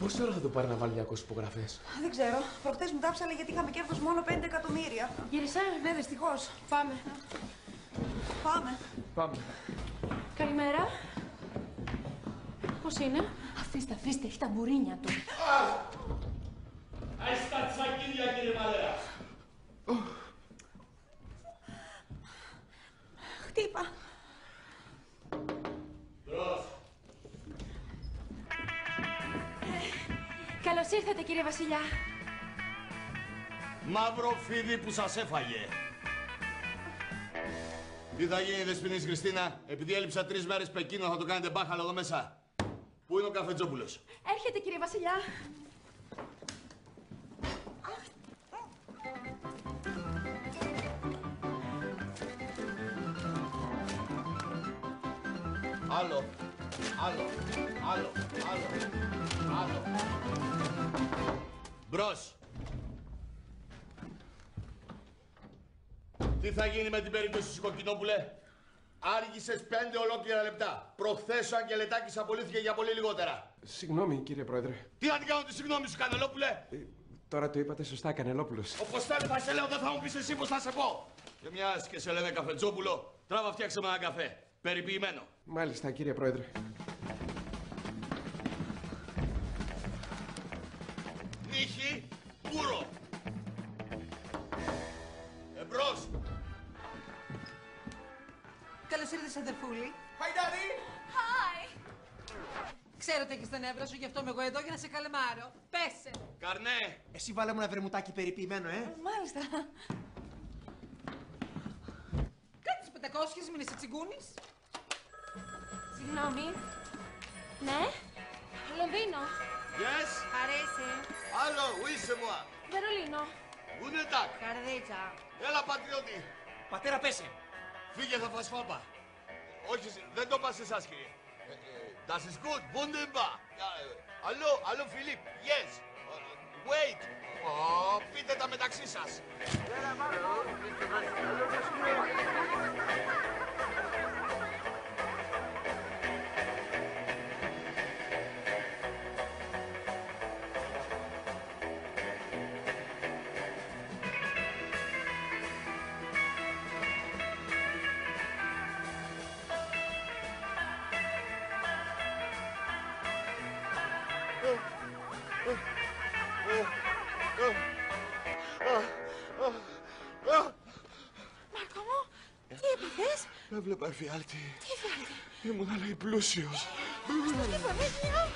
Πόση ώρα θα το πάρει να βάλει 200 υπογραφές? Δεν ξέρω. Προχτές μου τάψαλε γιατί είχαμε κέρδος μόνο 5 εκατομμύρια. Γύρισα. Ναι, δυστυχώς. Πάμε. Πάμε. Πάμε. Καλημέρα. Πώς είναι? Αφήστε, έχει τα μπουρίνια του. Άι στα τσακίδια, κύριε Μαλέρα. Χτύπα. Μπρος. Καλώς ήρθατε, κύριε Βασιλιά. Μαύρο φίδι που σας έφαγε. Τι θα γίνει, Δεσποινής Χριστίνα, επειδή έλειψα 3 μέρες Πεκίνο θα το κάνετε μπάχαλο εδώ μέσα. Πού είναι ο Καφετζόπουλος? Έρχεται, κύριε Βασιλιά. Άλλο. Μπρος. Τι θα γίνει με την περίπτωση σου, Κοκκινόπουλε? Άργησες 5 ολόκληρα λεπτά. Προχθές ο Αγγελετάκης απολύθηκε για πολύ λιγότερα. Συγγνώμη, κύριε Πρόεδρε. Τι να την κάνω τη συγγνώμη σου, Κανελόπουλε? Τώρα το είπατε σωστά, Κανελόπουλος. Όπως θέλει θα σε λέω, δεν θα μου πεις εσύ πώς θα σε πω. Και μιας και σε λένε Καφετζόπουλο, τράβα φτιάξε με ένα καφέ. Περιποιημένο. Μάλιστα, κύριε Πρόεδρε. Νύχη, πουρο. Εμπρός. Καλώς ήρθες, αδερφούλη. Hi. Ξέρω ότι έχεις τον εύρο σου, γι' αυτό είμαι εγώ εδώ για να σε καλεμάρω. Πέσε. Καρνέ. Εσύ βάλε μου ένα βερμουτάκι περιποιημένο, Μάλιστα. Κάτι τις 500, μην είσαι τσιγκούνης. Συγγνώμη. Ναι. Λονδίνο. Yes. Αρέσει. Άλλο, oui, c'est moi. Βερολίνο. Guten Tag. Καρδίτσα. Έλα, πατριώτη. Πατέρα, πέσε. Φύγε, θα φας φάπα. Όχι, δεν το πας εσάς, κύριε. Das ist gut, wunderbar. Hallo, Philipp. Yes. Wait. Πείτε τα μεταξύ σας. Μάρκο μου, τι έπαθες? Έβλεπα εφιάλτη. Τι έφερε? Ήμουν, λέει, πλούσιος. Στο τίποτα, παιδιά.